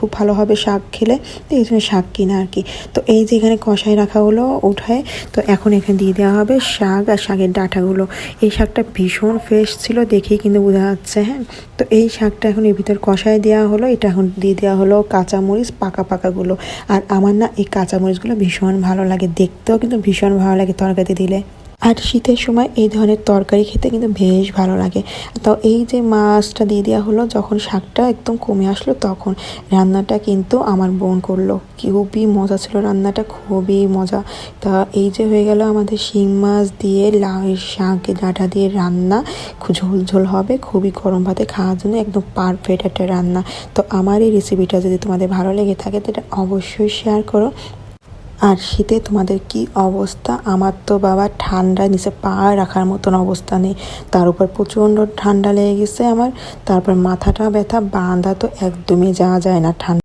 খুব ভালো হবে শাক খেলে, তো এই জন্য শাক কিনা আর কি। তো এই যে এখানে কষায় রাখা হলো উঠায়, তো এখন এখানে দিয়ে দেওয়া হবে শাক আর শাকের ডাঁটাগুলো। এই শাকটা ভীষণ ফ্রেশ ছিল, দেখেই কিন্তু বোঝা যাচ্ছে। হ্যাঁ, তো এই শাকটা এখন এর ভিতর কষায় দেওয়া হলো। এটা এখন দিয়ে দেওয়া হলো কাঁচামরিচ পাকা পাকাগুলো। আর আমার না এই কাঁচামরিচগুলো ভীষণ ভালো লাগে, দেখতেও কিন্তু ভীষণ ভালো লাগে তরকারিতে দিলে। আর শীতের সময় এই ধরনের তরকারি খেতে কিন্তু বেশ ভালো লাগে। তো এই যে মাছটা দিয়ে দেওয়া হলো, যখন শাকটা একদম কমে আসলো তখন রান্নাটা কিন্তু আমার বোন করলো। খুবই মজা ছিল রান্নাটা, খুবই মজা। তা এই যে হয়ে গেল আমাদের শিং মাছ দিয়ে লাউ শাকের ডাঁটা দিয়ে রান্না, ঝোল ঝোল হবে, খুবই গরম ভাতে খাওয়ার জন্য একদম পারফেক্ট একটা রান্না। তো আমার এই রেসিপিটা যদি তোমাদের ভালো লেগে থাকে তো এটা অবশ্যই শেয়ার করো। আর শীতে তোমাদের কি অবস্থা? আমার তো বাবা ঠান্ডা নিচে পা রাখার মতন অবস্থা নেই, তার উপর প্রচণ্ড ঠান্ডা লেগে গেছে আমার। তারপর মাথাটা ব্যথা, বাঁধা তো একদমই যাওয়া যায় না ঠান্ডা।